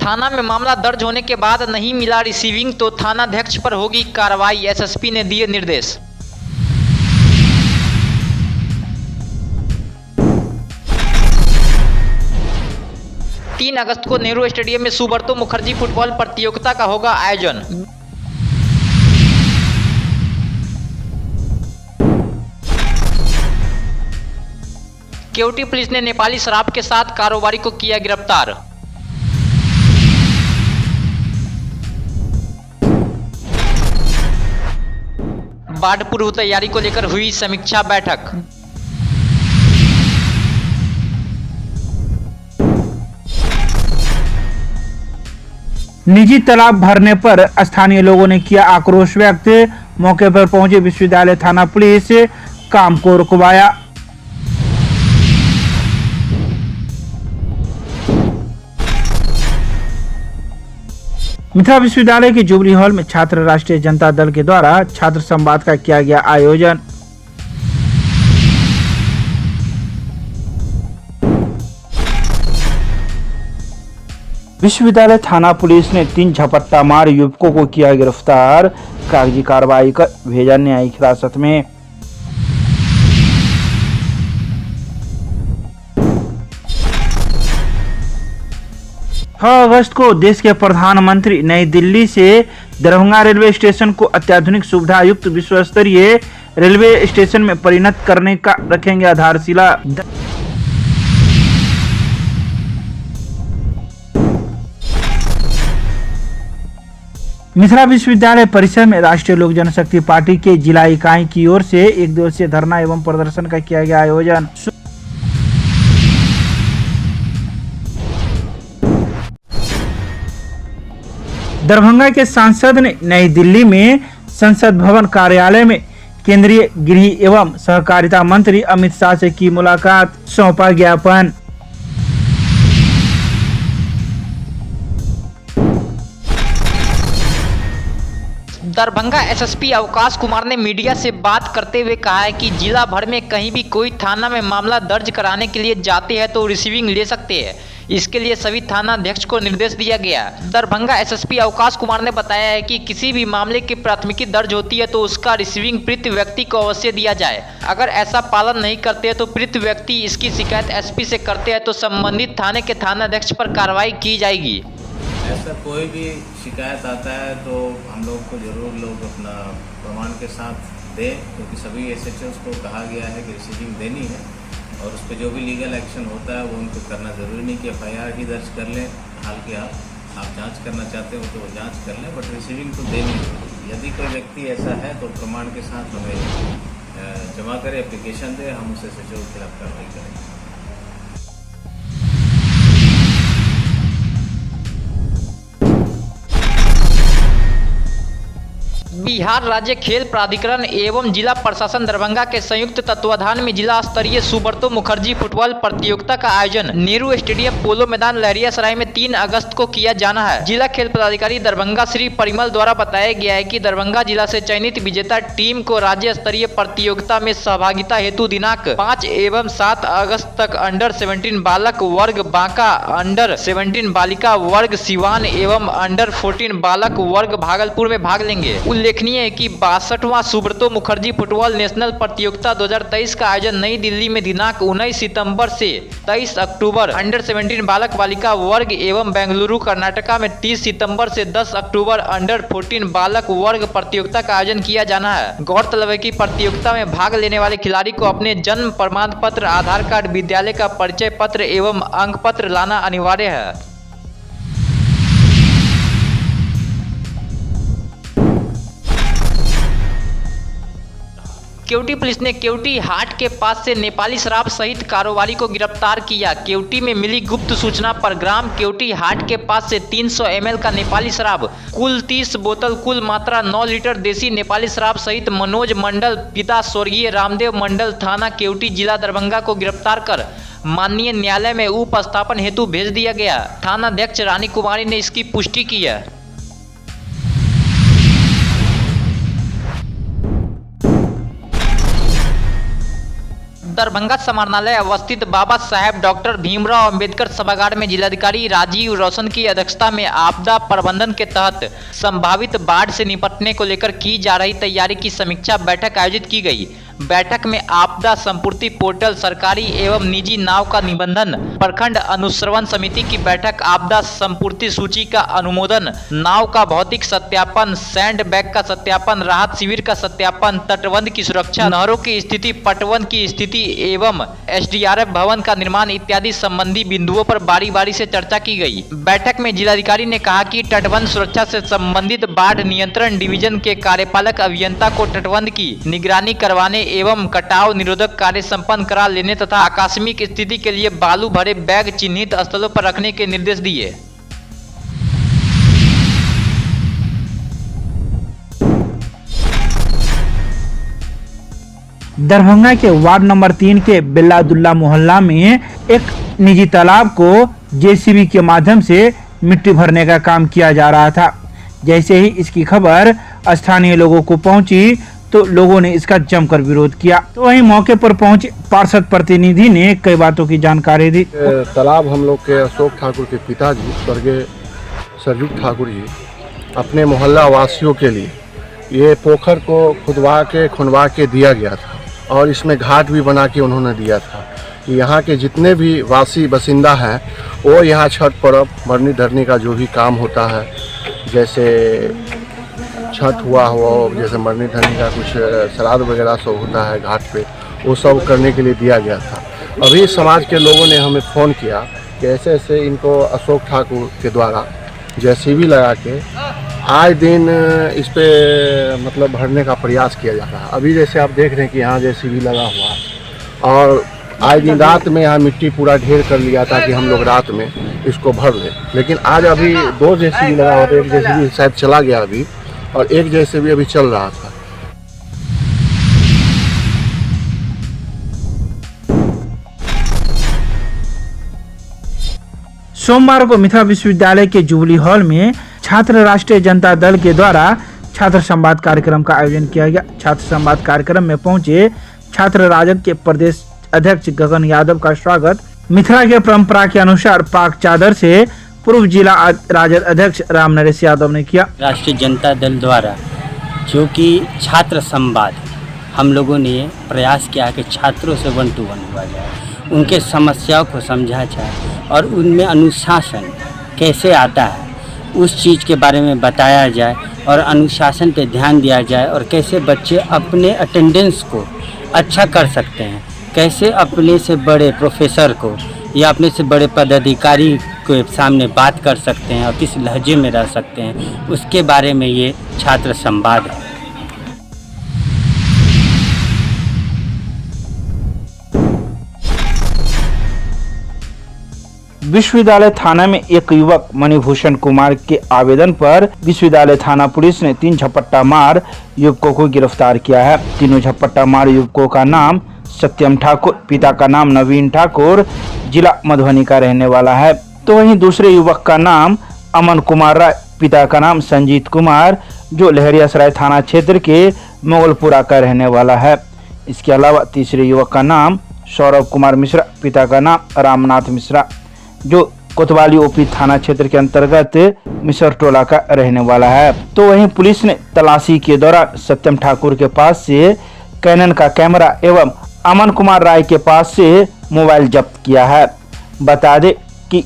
थाना में मामला दर्ज होने के बाद नहीं मिला रिसीविंग तो थानाध्यक्ष पर होगी कार्रवाई, एसएसपी ने दिए निर्देश। तीन अगस्त को नेहरू स्टेडियम में सुब्रतो मुखर्जी फुटबॉल प्रतियोगिता का होगा आयोजन। केवटी पुलिस ने नेपाली शराब के साथ कारोबारी को किया गिरफ्तार। बाढ़ पूर्व तैयारी को लेकर हुई समीक्षा बैठक। निजी तालाब भरने पर स्थानीय लोगों ने किया आक्रोश व्यक्त। मौके पर पहुंचे विश्वविद्यालय थाना पुलिस, काम को रुकवाया। मिथिला विश्वविद्यालय के जुबली हॉल में छात्र राष्ट्रीय जनता दल के द्वारा छात्र संवाद का किया गया आयोजन। विश्वविद्यालय थाना पुलिस ने 3 झपट्टा मार युवकों को किया गिरफ्तार, कागजी कार्रवाई कर भेजा न्यायिक हिरासत में। अगस्त को देश के प्रधानमंत्री नई दिल्ली से दरभंगा रेलवे स्टेशन को अत्याधुनिक सुविधा युक्त विश्व स्तरीय रेलवे स्टेशन में परिणत करने का रखेंगे आधारशिला। मिथिला विश्वविद्यालय परिसर में राष्ट्रीय लोक जनशक्ति पार्टी के जिला इकाई की ओर से 1 दिवसीय धरना एवं प्रदर्शन का किया गया आयोजन। दरभंगा के सांसद ने नई दिल्ली में संसद भवन कार्यालय में केंद्रीय गृह एवं सहकारिता मंत्री अमित शाह से की मुलाकात, सौंपा ज्ञापन। दरभंगा एसएसपी अवकाश कुमार ने मीडिया से बात करते हुए कहा है कि जिला भर में कहीं भी कोई थाना में मामला दर्ज कराने के लिए जाते हैं तो रिसीविंग ले सकते हैं। इसके लिए सभी थानाध्यक्ष को निर्देश दिया गया। दरभंगा एसएसपी अवकाश कुमार ने बताया है कि किसी भी मामले की प्राथमिकी दर्ज होती है तो उसका रिसीविंग पीड़ित व्यक्ति को अवश्य दिया जाए। अगर ऐसा पालन नहीं करते हैं तो पीड़ित व्यक्ति इसकी शिकायत एसपी से करते हैं तो संबंधित थाने के थानाध्यक्ष पर कार्रवाई की जाएगी। ऐसा कोई भी शिकायत आता है तो हम लोग को जरूर लोग अपना प्रमाण के साथ दें, क्योंकि सभी एसएचओस को कहा गया है कि रिसीविंग देनी है और उस पर जो भी लीगल एक्शन होता है वो उनको करना ज़रूरी नहीं कि एफआईआर ही दर्ज कर लें। हाल के आप जांच करना चाहते हो तो वो जांच कर लें, बट रिसीविंग तो देनी है। यदि कोई व्यक्ति ऐसा है तो प्रमाण के साथ हमें जमा करें, एप्लीकेशन दें, हम उस एसएचओ के खिलाफ कार्रवाई करेंगे। बिहार राज्य खेल प्राधिकरण एवं जिला प्रशासन दरभंगा के संयुक्त तत्वाधान में जिला स्तरीय सुब्रतो मुखर्जी फुटबॉल प्रतियोगिता का आयोजन नेहरू स्टेडियम पोलो मैदान लहरियासराय में 3 अगस्त को किया जाना है। जिला खेल पदाधिकारी दरभंगा श्री परिमल द्वारा बताया गया है कि दरभंगा जिला से चयनित विजेता टीम को राज्य स्तरीय प्रतियोगिता में सहभागिता हेतु दिनांक 5 एवं 7 अगस्त तक अंडर 17 बालक वर्ग बांका, अंडर 17 बालिका वर्ग सिवान एवं अंडर 14 बालक वर्ग भागलपुर में भाग लेंगे। उल्लेखनीय है कि 62वां सुब्रतो मुखर्जी फुटबॉल नेशनल प्रतियोगिता 2023 का आयोजन नई दिल्ली में दिनांक 19 सितंबर से 23 अक्टूबर अंडर 17 बालक बालिका वर्ग एवं बेंगलुरु कर्नाटका में 30 सितंबर से 10 अक्टूबर अंडर 14 बालक वर्ग प्रतियोगिता का आयोजन किया जाना है। गौरतलब है कि प्रतियोगिता में भाग लेने वाले खिलाड़ी को अपने जन्म प्रमाण पत्र, आधार कार्ड, विद्यालय का परिचय पत्र एवं अंक पत्र लाना अनिवार्य है। केवटी पुलिस ने केवटी हाट के पास से नेपाली शराब सहित कारोबारी को गिरफ्तार किया। केवटी में मिली गुप्त सूचना पर ग्राम केवटी हाट के पास से 300 ml का नेपाली शराब, कुल 30 बोतल, कुल मात्रा 9 लीटर देसी नेपाली शराब सहित मनोज मंडल पिता स्वर्गीय रामदेव मंडल थाना केवटी जिला दरभंगा को गिरफ्तार कर माननीय न्यायालय में उपस्थापन हेतु भेज दिया गया। थानाध्यक्ष रानी कुमारी ने इसकी पुष्टि की है। दरभंगा समाहरणालय अवस्थित बाबा साहेब डॉक्टर भीमराव अंबेडकर सभागार में जिलाधिकारी राजीव रोशन की अध्यक्षता में आपदा प्रबंधन के तहत संभावित बाढ़ से निपटने को लेकर की जा रही तैयारी की समीक्षा बैठक आयोजित की गई। बैठक में आपदा संपूर्ति पोर्टल, सरकारी एवं निजी नाव का निबंधन, प्रखंड अनुश्रवण समिति की बैठक, आपदा संपूर्ति सूची का अनुमोदन, नाव का भौतिक सत्यापन, सैंड बैग का सत्यापन, राहत शिविर का सत्यापन, तटबंध की सुरक्षा, नहरों की स्थिति, पटवन की स्थिति एवं SDRF भवन का निर्माण इत्यादि संबंधी बिंदुओं पर बारी बारी से चर्चा की गई। बैठक में जिलाधिकारी ने कहा कि तटबंध सुरक्षा से संबंधित बाढ़ नियंत्रण डिवीजन के कार्यपालक अभियंता को तटबंध की निगरानी करवाने एवं कटाव निरोधक कार्य संपन्न करा लेने तथा आकस्मिक स्थिति के लिए बालू भरे बैग चिन्हित स्थलों पर रखने के निर्देश दिए। दरभंगा के वार्ड नंबर 3 के बिल्लादुल्ला मोहल्ला में एक निजी तालाब को JCB के माध्यम से मिट्टी भरने का काम किया जा रहा था। जैसे ही इसकी खबर स्थानीय लोगों को पहुंची तो लोगों ने इसका जमकर विरोध किया। तो वहीं मौके पर पहुंचे पार्षद प्रतिनिधि ने कई बातों की जानकारी दी। तालाब हम लोग के अशोक ठाकुर के पिताजी स्वर्गीय सरयुग ठाकुर जी अपने मोहल्ला वासियों के लिए ये पोखर को खुदवा के दिया गया था और इसमें घाट भी बना के उन्होंने दिया था। यहाँ के जितने भी वासी बसिंदा हैं वो यहाँ छठ पर्व मरनी धरनी का जो भी काम होता है, जैसे छठ हुआ जैसे मरनी धरनी का कुछ श्राद्ध वगैरह सब होता है घाट पे, वो सब करने के लिए दिया गया था। अभी समाज के लोगों ने हमें फ़ोन किया कि ऐसे ऐसे इनको अशोक ठाकुर के द्वारा JCB लगा के आए दिन इस पे मतलब भरने का प्रयास किया जाता है। अभी जैसे आप देख रहे हैं कि यहाँ JCB लगा हुआ है और आए दिन रात में यहाँ मिट्टी पूरा ढेर कर लिया था कि हम लोग रात में इसको भर लें, लेकिन आज अभी 2 JCB लगा हुआ था। एक JCB शायद चला गया अभी और एक JCB अभी चल रहा था। सोमवार को मिथिला विश्वविद्यालय के जुबली हॉल में छात्र राष्ट्रीय जनता दल के द्वारा छात्र संवाद कार्यक्रम का आयोजन किया गया। छात्र संवाद कार्यक्रम में पहुंचे छात्र राजद के प्रदेश अध्यक्ष गगन यादव का स्वागत मिथिला के परंपरा के अनुसार पाक चादर से पूर्व जिला राजद अध्यक्ष राम नरेश यादव ने किया। राष्ट्रीय जनता दल द्वारा जो कि छात्र संवाद हम लोगों ने प्रयास किया कि छात्रों से 1 to 1 हुआ जाए, उनके समस्याओं को समझा जाए और उनमें अनुशासन कैसे आता है उस चीज़ के बारे में बताया जाए और अनुशासन पे ध्यान दिया जाए और कैसे बच्चे अपने अटेंडेंस को अच्छा कर सकते हैं, कैसे अपने से बड़े प्रोफेसर को या अपने से बड़े पदाधिकारी के सामने बात कर सकते हैं और किस लहजे में रह सकते हैं, उसके बारे में ये छात्र संवाद है। विश्वविद्यालय थाना में एक युवक मणिभूषण कुमार के आवेदन पर विश्वविद्यालय थाना पुलिस ने 3 झपट्टा मार युवकों को गिरफ्तार किया है। तीनों झपट्टा मार युवकों का नाम सत्यम ठाकुर, पिता का नाम नवीन ठाकुर, जिला मधुबनी का रहने वाला है। तो वहीं दूसरे युवक का नाम अमन कुमार राय, पिता का नाम संजीत कुमार, जो लहरियासराय थाना क्षेत्र के मोगलपुरा का रहने वाला है। इसके अलावा तीसरे युवक का नाम सौरभ कुमार मिश्रा, पिता का नाम रामनाथ मिश्रा, जो कोतवाली OP थाना क्षेत्र के अंतर्गत मिसर टोला का रहने वाला है। तो वहीं पुलिस ने तलाशी के दौरान सत्यम ठाकुर के पास से कैनन का कैमरा एवं अमन कुमार राय के पास से मोबाइल जब्त किया है। बता दें कि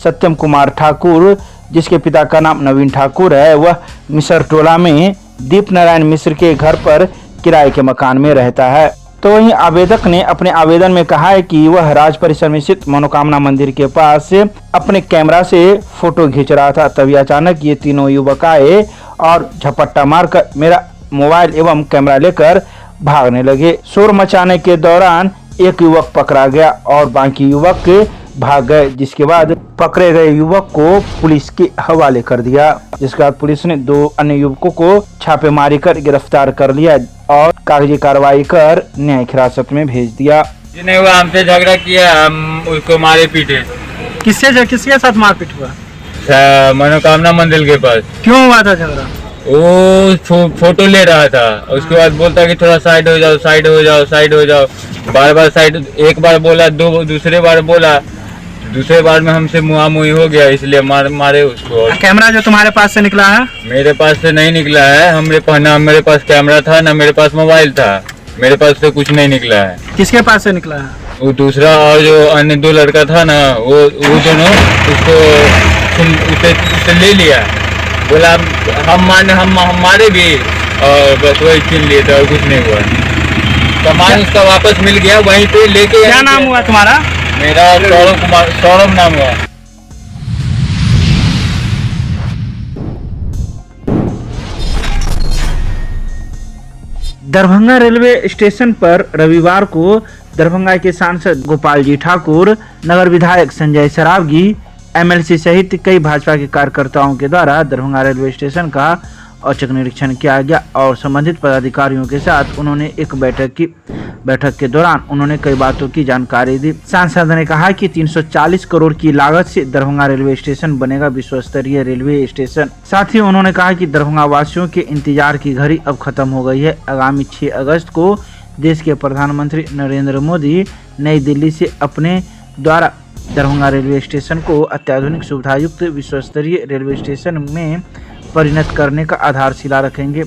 सत्यम कुमार ठाकुर, जिसके पिता का नाम नवीन ठाकुर है, वह मिसर टोला में दीप नारायण मिश्र के घर पर किराए के मकान में रहता है। तो वहीं आवेदक ने अपने आवेदन में कहा है कि वह राज परिसर में स्थित मनोकामना मंदिर के पास अपने कैमरा से फोटो खींच रहा था, तभी अचानक ये तीनों युवक आए और झपट्टा मारकर मेरा मोबाइल एवं कैमरा लेकर भागने लगे। शोर मचाने के दौरान एक युवक पकड़ा गया और बाकी युवक भाग गए, जिसके बाद पकड़े गए युवक को पुलिस के हवाले कर दिया। जिसके बाद पुलिस ने 2 अन्य युवकों को छापेमारी कर गिरफ्तार कर लिया और कागजी कार्रवाई कर न्यायिक हिरासत में भेज दिया। जिन्हें हुआ हमसे झगड़ा किया, हम उसको मारे पीटे। किसके साथ मारपीट हुआ? मनोकामना मंदिर के पास। क्यों हुआ था झगड़ा? वो फोटो ले रहा था, उसके बाद बोलता कि थोड़ा साइड हो जाओ, साइड हो जाओ, साइड हो जाओ, बार बार साइड, एक बार बोला, दूसरे बार बोला, दूसरे बार में हमसे मुहामुही हो गया, इसलिए मारे उसको। कैमरा जो तुम्हारे पास से निकला है? मेरे पास से नहीं निकला है, ना मेरे पास कैमरा था, ना मेरे पास मोबाइल था, मेरे पास से कुछ नहीं निकला है। किसके पास से निकला है? वो दूसरा और जो अन्य 2 लड़का था ना, वो दोनों उसको उससे ले लिया, बोला हम मारे भी, और बस वही छीन लिए थे और कुछ नहीं हुआ। सामान उसका वापस मिल गया वहीं पे लेके। क्या नाम हुआ तुम्हारा? मेरा सौरभ नाम हुआ। दरभंगा रेलवे स्टेशन पर रविवार को दरभंगा के सांसद गोपाल जी ठाकुर, नगर विधायक संजय सरावगी, एमएलसी सहित कई भाजपा के कार्यकर्ताओं के द्वारा दरभंगा रेलवे स्टेशन का औचक निरीक्षण किया गया और संबंधित पदाधिकारियों के साथ उन्होंने एक बैठक के दौरान उन्होंने कई बातों की जानकारी दी। सांसद ने कहा कि 340 करोड़ की लागत से दरभंगा रेलवे स्टेशन बनेगा विश्व स्तरीय रेलवे स्टेशन। साथ ही उन्होंने कहा कि दरभंगा वासियों के इंतजार की घड़ी अब खत्म हो गई है। आगामी 6 अगस्त को देश के प्रधानमंत्री नरेंद्र मोदी नई दिल्ली से अपने द्वारा दरभंगा रेलवे स्टेशन को अत्याधुनिक सुविधायुक्त विश्व स्तरीय रेलवे स्टेशन में परिणत करने का आधारशिला रखेंगे।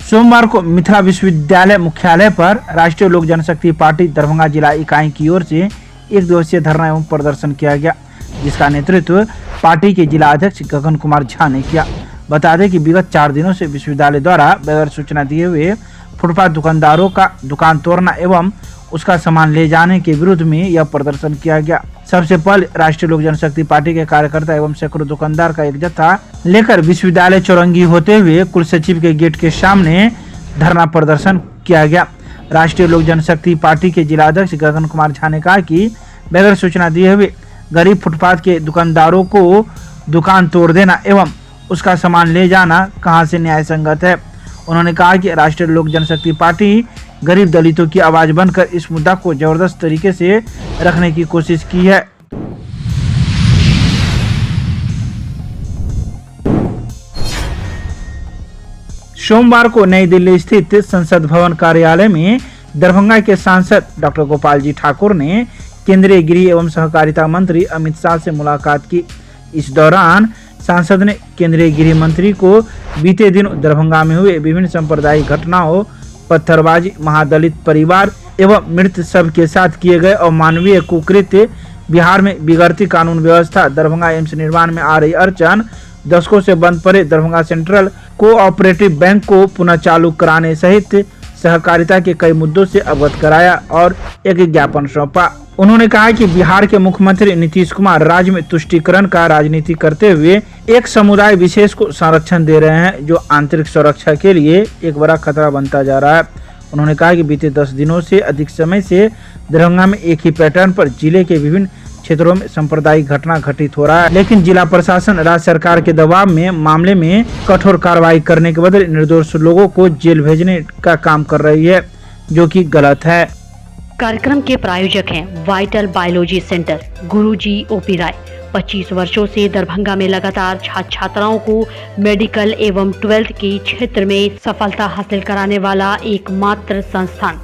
सोमवार को मिथिला विश्वविद्यालय मुख्यालय पर राष्ट्रीय लोक जनशक्ति पार्टी दरभंगा जिला इकाई की ओर से 1 दिवसीय धरना एवं प्रदर्शन किया गया, जिसका नेतृत्व पार्टी के जिला अध्यक्ष गगन कुमार झा ने किया। बता दें कि विगत 4 दिनों से विश्वविद्यालय द्वारा बगैर सूचना दिए हुए फुटपाथ दुकानदारों का दुकान तोड़ना एवं उसका सामान ले जाने के विरुद्ध में यह प्रदर्शन किया गया। सबसे पहले राष्ट्रीय लोक जनशक्ति पार्टी के कार्यकर्ता एवं सैकड़ों दुकानदार का एक जत्था लेकर विश्वविद्यालय चौरंगी होते हुए कुल सचिव के गेट के सामने धरना प्रदर्शन किया गया। राष्ट्रीय लोक जनशक्ति पार्टी के जिला अध्यक्ष गगन कुमार झा ने कहा कि बगैर सूचना दिए हुए गरीब फुटपाथ के दुकानदारों को दुकान तोड़ देना एवं उसका सामान ले जाना कहां से न्याय संगत है। उन्होंने कहा कि राष्ट्रीय लोक जनशक्ति पार्टी गरीब दलितों की आवाज बनकर इस मुद्दा को जबरदस्त तरीके से रखने की कोशिश की है। सोमवार को नई दिल्ली स्थित संसद भवन कार्यालय में दरभंगा के सांसद डॉक्टर गोपाल जी ठाकुर ने केंद्रीय गृह एवं सहकारिता मंत्री अमित शाह से मुलाकात की। इस दौरान सांसद ने केंद्रीय गृह मंत्री को बीते दिनों दरभंगा में हुए विभिन्न सांप्रदायिक घटनाओं, पत्थरबाजी, महादलित परिवार एवं मृत सब के साथ किए गए अमानवीय कुकृत्य, बिहार में बिगड़ती कानून व्यवस्था, दरभंगा एम्स निर्माण में आ रही अड़चन, दशकों से बंद पड़े दरभंगा सेंट्रल कोऑपरेटिव बैंक को पुनः चालू कराने सहित सहकारिता के कई मुद्दों से अवगत कराया और एक ज्ञापन सौंपा। उन्होंने कहा कि बिहार के मुख्यमंत्री नीतीश कुमार राज्य में तुष्टीकरण का राजनीति करते हुए एक समुदाय विशेष को संरक्षण दे रहे हैं, जो आंतरिक सुरक्षा के लिए एक बड़ा खतरा बनता जा रहा है। उन्होंने कहा कि बीते 10 दिनों से अधिक समय से दरभंगा में एक ही पैटर्न पर जिले के विभिन्न क्षेत्रों में सांप्रदायिक घटना घटित हो रहा है, लेकिन जिला प्रशासन राज्य सरकार के दबाव में मामले में कठोर कार्रवाई करने के बदले निर्दोष लोगों को जेल भेजने का काम कर रही है, जो कि गलत है। कार्यक्रम के प्रायोजक हैं वाइटल बायोलॉजी सेंटर, गुरुजी ओपी राय। 25 वर्षों से दरभंगा में लगातार छात्र छात्राओं को मेडिकल एवं 12th के क्षेत्र में सफलता हासिल कराने वाला एकमात्र संस्थान